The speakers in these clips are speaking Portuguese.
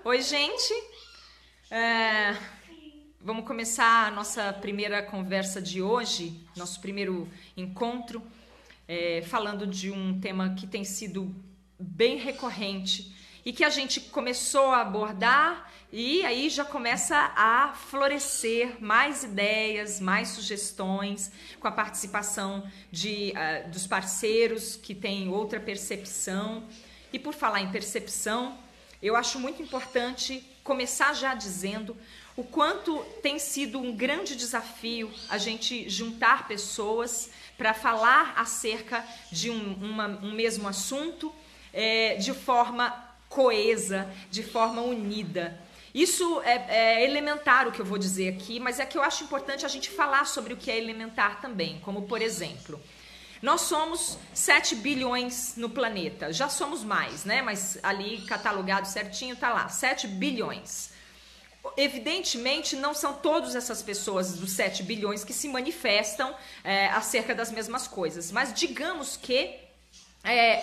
Oi, gente. Vamos começar a nossa primeira conversa de hoje, nosso primeiro encontro, falando de um tema que tem sido bem recorrente e que a gente começou a abordar e aí já começa a florescer mais ideias, mais sugestões, com a participação dos parceiros que têm outra percepção. E por falar em percepção, eu acho muito importante começar já dizendo o quanto tem sido um grande desafio a gente juntar pessoas para falar acerca de um mesmo assunto de forma coesa, de forma unida. Isso é elementar o que eu vou dizer aqui, mas é que eu acho importante a gente falar sobre o que é elementar também, como por exemplo, nós somos 7 bilhões no planeta, já somos mais, né? Mas ali catalogado certinho tá lá, 7 bilhões. Evidentemente não são todas essas pessoas dos 7 bilhões que se manifestam acerca das mesmas coisas, mas digamos que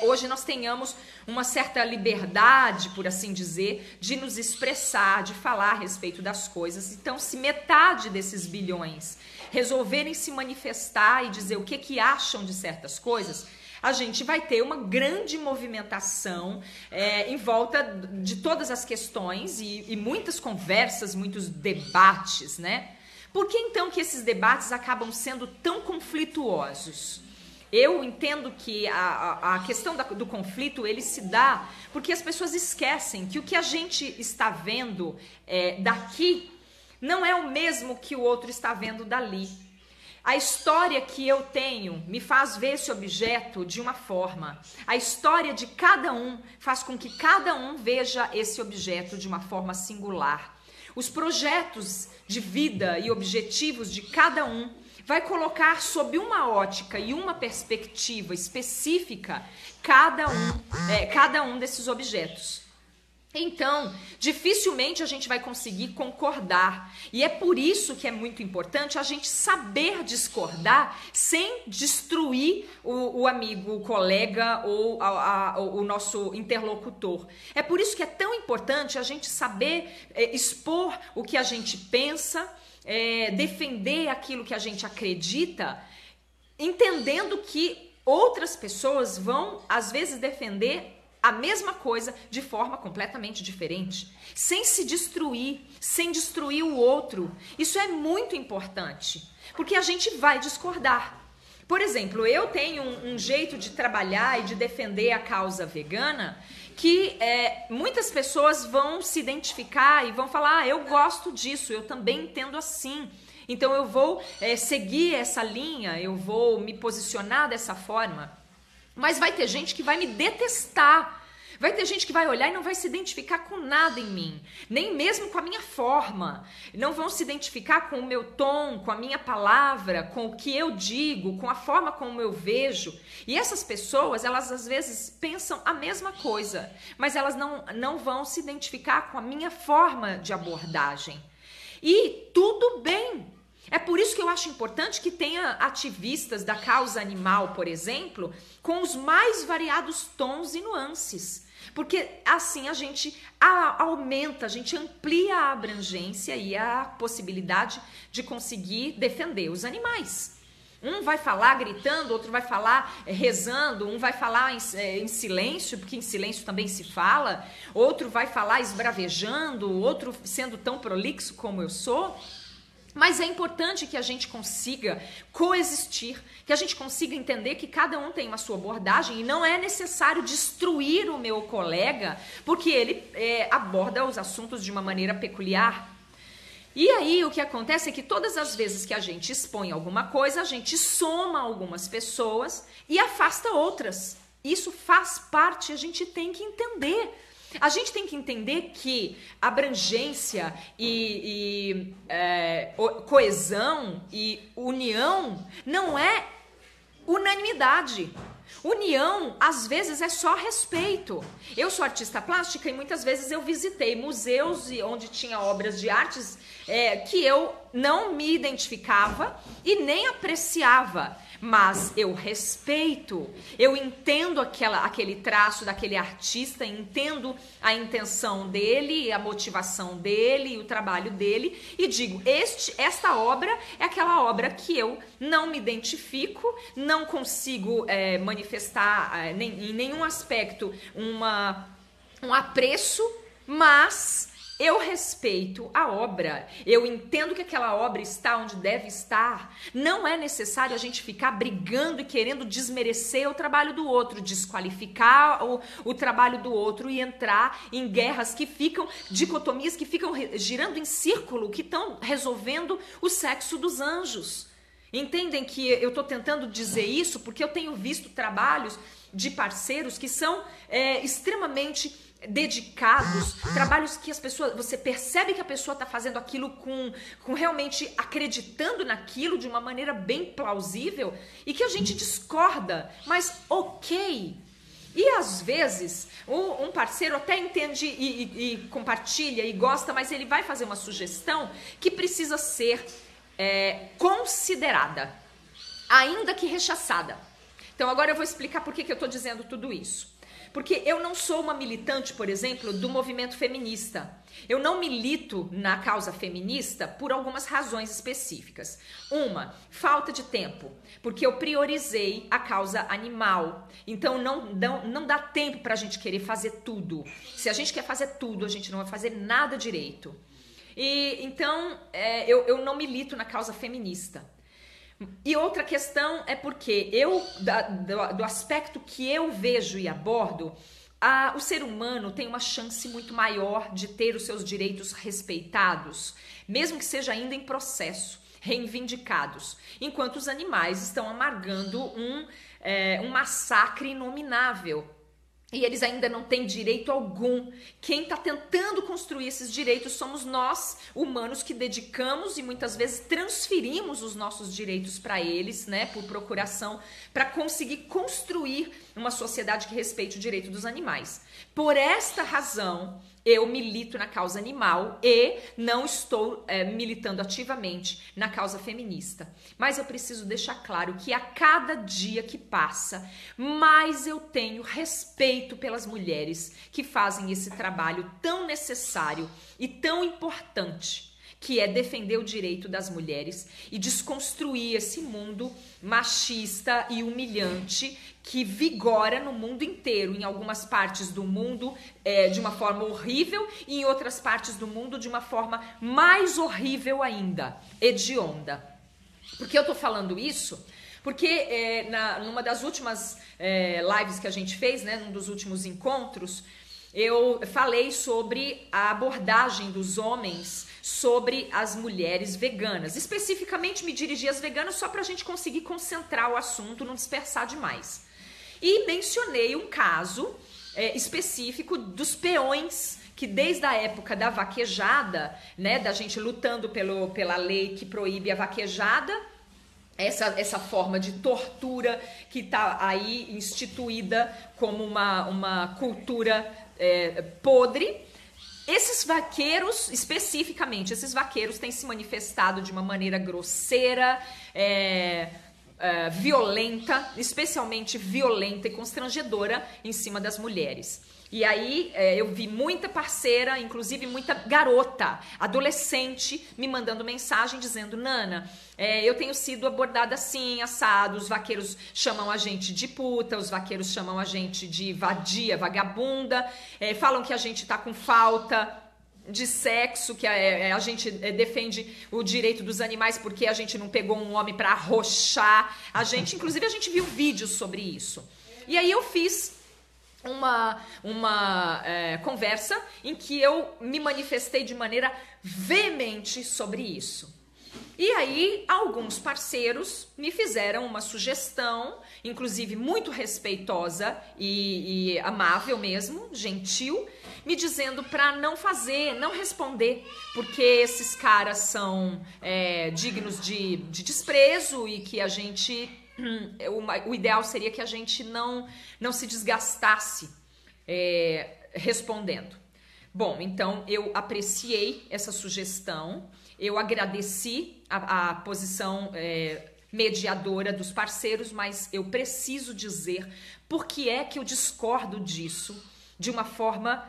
hoje nós tenhamos uma certa liberdade, por assim dizer, de nos expressar, de falar a respeito das coisas. Então, se metade desses bilhões resolverem se manifestar e dizer o que acham de certas coisas, a gente vai ter uma grande movimentação em volta de todas as questões e muitas conversas, muitos debates, né? Por que então que esses debates acabam sendo tão conflituosos? Eu entendo que a questão do conflito, ele se dá porque as pessoas esquecem que o que a gente está vendo daqui não é o mesmo que o outro está vendo dali. A história que eu tenho me faz ver esse objeto de uma forma. A história de cada um faz com que cada um veja esse objeto de uma forma singular. Os projetos de vida e objetivos de cada um vai colocar sob uma ótica e uma perspectiva específica cada um desses objetos. Então, dificilmente a gente vai conseguir concordar. E é por isso que é muito importante a gente saber discordar sem destruir o amigo, o colega ou o nosso interlocutor. É por isso que é tão importante a gente saber expor o que a gente pensa, defender aquilo que a gente acredita, entendendo que outras pessoas vão, às vezes, defender a mesma coisa de forma completamente diferente, sem se destruir, sem destruir o outro. Isso é muito importante, porque a gente vai discordar. Por exemplo, eu tenho um jeito de trabalhar e de defender a causa vegana que muitas pessoas vão se identificar e vão falar, eu gosto disso, eu também entendo assim. Então eu vou seguir essa linha, eu vou me posicionar dessa forma. Mas vai ter gente que vai me detestar. Vai ter gente que vai olhar e não vai se identificar com nada em mim, nem mesmo com a minha forma. Não vão se identificar com o meu tom, com a minha palavra, com o que eu digo, com a forma como eu vejo. E essas pessoas, elas às vezes pensam a mesma coisa, mas elas não vão se identificar com a minha forma de abordagem. E tudo bem. É por isso que eu acho importante que tenha ativistas da causa animal, por exemplo, com os mais variados tons e nuances. Porque assim a gente aumenta, a gente amplia a abrangência e a possibilidade de conseguir defender os animais. Um vai falar gritando, outro vai falar rezando, um vai falar em silêncio, porque em silêncio também se fala, outro vai falar esbravejando, outro sendo tão prolixo como eu sou. Mas é importante que a gente consiga coexistir, que a gente consiga entender que cada um tem uma sua abordagem e não é necessário destruir o meu colega porque ele aborda os assuntos de uma maneira peculiar. E aí o que acontece é que todas as vezes que a gente expõe alguma coisa, a gente soma algumas pessoas e afasta outras. Isso faz parte, a gente tem que entender. A gente tem que entender que abrangência e coesão e união não é unanimidade. União, às vezes, é só respeito. Eu sou artista plástica e muitas vezes eu visitei museus onde tinha obras de artes que eu não me identificava e nem apreciava. mas eu respeito, eu entendo aquele traço daquele artista, entendo a intenção dele, a motivação dele, o trabalho dele, e digo, esta obra é aquela obra que eu não me identifico, não consigo manifestar em nenhum aspecto um apreço, mas eu respeito a obra, eu entendo que aquela obra está onde deve estar. Não é necessário a gente ficar brigando e querendo desmerecer o trabalho do outro, desqualificar o trabalho do outro e entrar em guerras que ficam, dicotomias que ficam girando em círculo, que estão resolvendo o sexo dos anjos. Entendem que eu estou tentando dizer isso porque eu tenho visto trabalhos de parceiros que são extremamente dedicados, trabalhos que você percebe que a pessoa está fazendo aquilo com realmente acreditando naquilo de uma maneira bem plausível e que a gente discorda, mas ok. E às vezes um parceiro até entende e compartilha e gosta, mas ele vai fazer uma sugestão que precisa ser considerada, ainda que rechaçada. Então agora eu vou explicar por que eu estou dizendo tudo isso. Porque eu não sou uma militante, por exemplo, do movimento feminista. Eu não milito na causa feminista por algumas razões específicas. Uma, falta de tempo, porque eu priorizei a causa animal. Então não dá tempo para a gente querer fazer tudo. Se a gente quer fazer tudo, a gente não vai fazer nada direito. E então eu não milito na causa feminista. E outra questão é porque do aspecto que eu vejo e abordo, o ser humano tem uma chance muito maior de ter os seus direitos respeitados, mesmo que seja ainda em processo, reivindicados, enquanto os animais estão amargando um massacre inominável. E eles ainda não têm direito algum. Quem está tentando construir esses direitos somos nós, humanos, que dedicamos e muitas vezes transferimos os nossos direitos para eles, né, por procuração, para conseguir construir uma sociedade que respeite o direito dos animais. Por esta razão, eu milito na causa animal e não estou militando ativamente na causa feminista. Mas eu preciso deixar claro que a cada dia que passa, mais eu tenho respeito pelas mulheres que fazem esse trabalho tão necessário e tão importante, que é defender o direito das mulheres e desconstruir esse mundo machista e humilhante que vigora no mundo inteiro, em algumas partes do mundo de uma forma horrível e em outras partes do mundo de uma forma mais horrível ainda, hedionda. Por que eu tô falando isso? Porque numa das últimas lives que a gente fez, né, num dos últimos encontros, eu falei sobre a abordagem dos homens sobre as mulheres veganas. Especificamente me dirigi às veganas só para a gente conseguir concentrar o assunto, não dispersar demais. E mencionei um caso específico dos peões que desde a época da vaquejada, né, da gente lutando pela lei que proíbe a vaquejada, essa forma de tortura que está aí instituída como uma cultura podre. Esses vaqueiros, especificamente, esses vaqueiros têm se manifestado de uma maneira grosseira, violenta, especialmente violenta e constrangedora em cima das mulheres. E aí eu vi muita parceira, inclusive muita garota, adolescente, me mandando mensagem dizendo: Nana, eu tenho sido abordada assim, assado, os vaqueiros chamam a gente de puta, os vaqueiros chamam a gente de vadia, vagabunda, falam que a gente tá com falta de sexo, que a gente defende o direito dos animais porque a gente não pegou um homem para arrochar. Inclusive a gente viu vídeos sobre isso. E aí eu fiz uma conversa em que eu me manifestei de maneira veemente sobre isso. E aí alguns parceiros me fizeram uma sugestão, inclusive muito respeitosa e amável mesmo, gentil, me dizendo para não fazer, não responder, porque esses caras são dignos de desprezo e que a gente... O ideal seria que a gente não se desgastasse respondendo. Bom, então eu apreciei essa sugestão, eu agradeci a posição mediadora dos parceiros, mas eu preciso dizer por que é que eu discordo disso de uma forma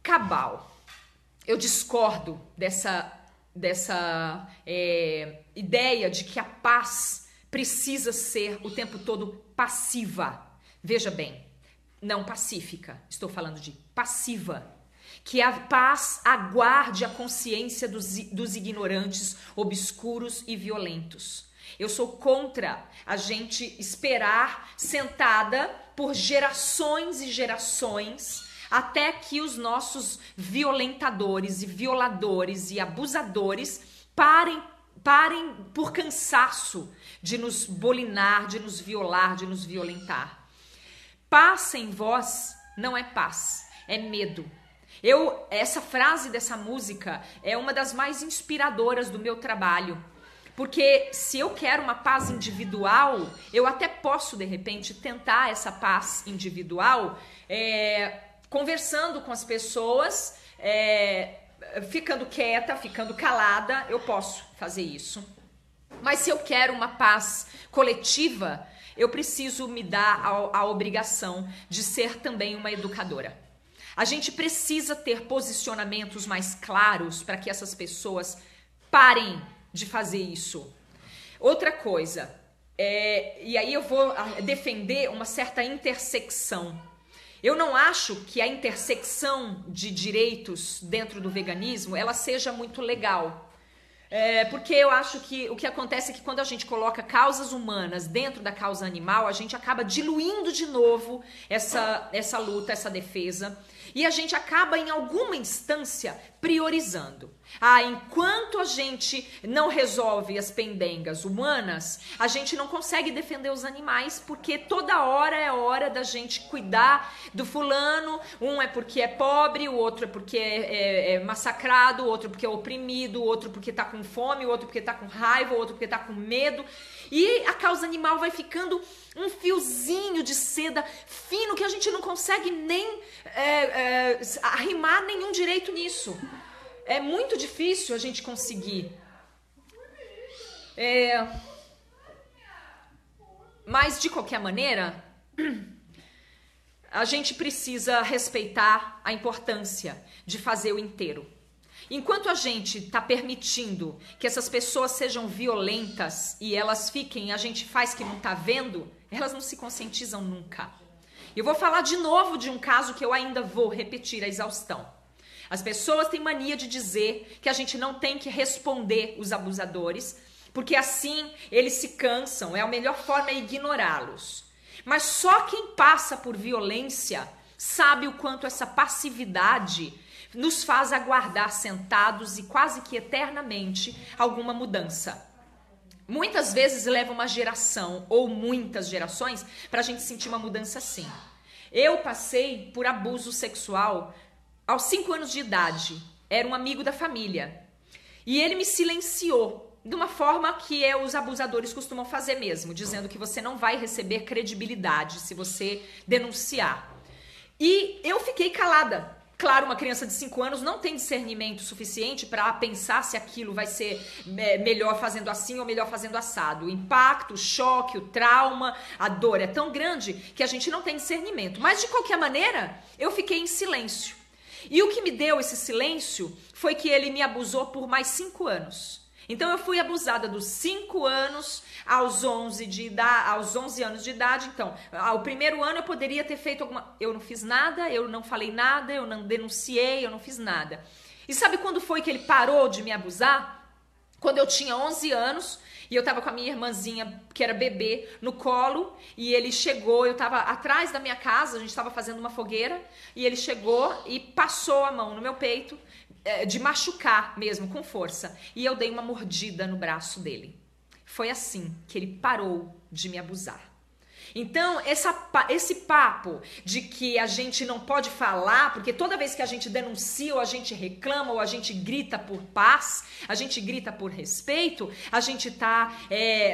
cabal. Eu discordo dessa ideia de que a paz precisa ser o tempo todo passiva. Veja bem, não pacífica, estou falando de passiva. Que a paz aguarde a consciência dos ignorantes, obscuros e violentos. Eu sou contra a gente esperar sentada por gerações e gerações até que os nossos violentadores e violadores e abusadores parem por cansaço de nos bolinar, de nos violar, de nos violentar. Paz sem voz não é paz, é medo. Essa frase dessa música é uma das mais inspiradoras do meu trabalho. Porque se eu quero uma paz individual, eu até posso, de repente, tentar essa paz individual conversando com as pessoas, ficando quieta, ficando calada, eu posso fazer isso. Mas se eu quero uma paz coletiva, eu preciso me dar a obrigação de ser também uma educadora. A gente precisa ter posicionamentos mais claros para que essas pessoas parem de fazer isso. Outra coisa, e aí eu vou defender uma certa intersecção. Eu não acho que a intersecção de direitos dentro do veganismo ela seja muito legal. Porque eu acho que o que acontece é que quando a gente coloca causas humanas dentro da causa animal, a gente acaba diluindo de novo essa luta, essa defesa. E a gente acaba, em alguma instância, priorizando. Enquanto a gente não resolve as pendengas humanas, a gente não consegue defender os animais, porque toda hora é hora da gente cuidar do fulano. Um é porque é pobre, o outro é porque é massacrado, o outro porque é oprimido, o outro porque tá com fome, o outro porque tá com raiva, o outro porque tá com medo. E a causa animal vai ficando um fiozinho de seda fino que a gente não consegue nem arrimar nenhum direito nisso. É muito difícil a gente conseguir. Mas, de qualquer maneira, a gente precisa respeitar a importância de fazer o inteiro. Enquanto a gente está permitindo que essas pessoas sejam violentas e elas fiquem, a gente faz que não está vendo, elas não se conscientizam nunca. Eu vou falar de novo de um caso que eu ainda vou repetir a exaustão. As pessoas têm mania de dizer que a gente não tem que responder os abusadores, porque assim eles se cansam, a melhor forma é ignorá-los. Mas só quem passa por violência sabe o quanto essa passividade nos faz aguardar sentados e quase que eternamente alguma mudança. Muitas vezes leva uma geração ou muitas gerações para a gente sentir uma mudança assim. Eu passei por abuso sexual aos 5 anos de idade. Era um amigo da família. E ele me silenciou de uma forma que os abusadores costumam fazer mesmo, dizendo que você não vai receber credibilidade se você denunciar. E eu fiquei calada. Claro, uma criança de 5 anos não tem discernimento suficiente para pensar se aquilo vai ser melhor fazendo assim ou melhor fazendo assado. O impacto, o choque, o trauma, a dor é tão grande que a gente não tem discernimento. Mas, de qualquer maneira, eu fiquei em silêncio. E o que me deu esse silêncio foi que ele me abusou por mais 5 anos. Então, eu fui abusada dos 5 anos aos 11 anos de idade. Então, ao primeiro ano eu poderia ter feito alguma... Eu não fiz nada, eu não falei nada, eu não denunciei, eu não fiz nada. E sabe quando foi que ele parou de me abusar? Quando eu tinha 11 anos e eu tava com a minha irmãzinha, que era bebê, no colo. E ele chegou, eu tava atrás da minha casa, a gente tava fazendo uma fogueira. E ele chegou e passou a mão no meu peito, de machucar mesmo, com força. E eu dei uma mordida no braço dele. Foi assim que ele parou de me abusar. Então, esse papo de que a gente não pode falar, porque toda vez que a gente denuncia, ou a gente reclama, ou a gente grita por paz, a gente grita por respeito, a gente tá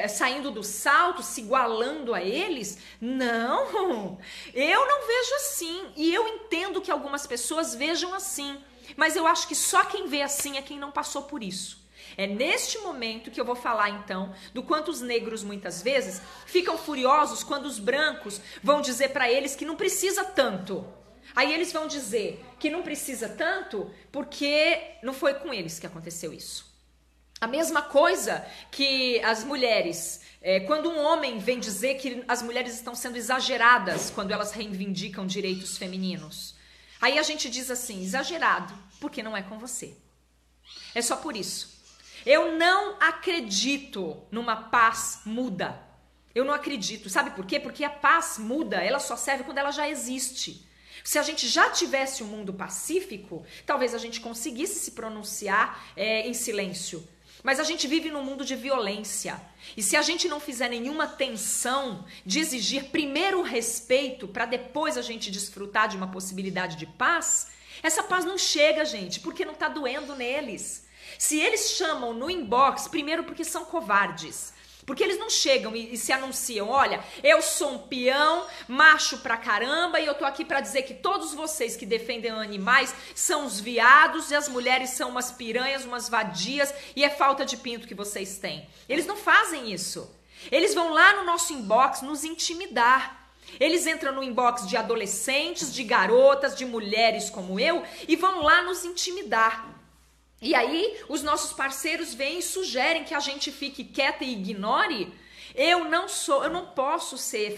saindo do salto, se igualando a eles. Não, eu não vejo assim. E eu entendo que algumas pessoas vejam assim. Mas eu acho que só quem vê assim é quem não passou por isso. É neste momento que eu vou falar então do quanto os negros muitas vezes ficam furiosos quando os brancos vão dizer para eles que não precisa tanto. Aí eles vão dizer que não precisa tanto porque não foi com eles que aconteceu isso. A mesma coisa que as mulheres, quando um homem vem dizer que as mulheres estão sendo exageradas quando elas reivindicam direitos femininos. Aí a gente diz assim, exagerado, porque não é com você. É só por isso. Eu não acredito numa paz muda. Eu não acredito. Sabe por quê? Porque a paz muda, ela só serve quando ela já existe. Se a gente já tivesse um mundo pacífico, talvez a gente conseguisse se pronunciar em silêncio. Mas a gente vive num mundo de violência. E se a gente não fizer nenhuma tensão de exigir primeiro o respeito para depois a gente desfrutar de uma possibilidade de paz, essa paz não chega, gente, porque não está doendo neles. Se eles chamam no inbox, primeiro porque são covardes. Porque eles não chegam e se anunciam, olha, eu sou um peão, macho pra caramba, e eu tô aqui pra dizer que todos vocês que defendem animais são os viados e as mulheres são umas piranhas, umas vadias, e é falta de pinto que vocês têm. Eles não fazem isso. Eles vão lá no nosso inbox nos intimidar. Eles entram no inbox de adolescentes, de garotas, de mulheres como eu, e vão lá nos intimidar. E aí, os nossos parceiros vêm e sugerem que a gente fique quieta e ignore. Eu não posso ser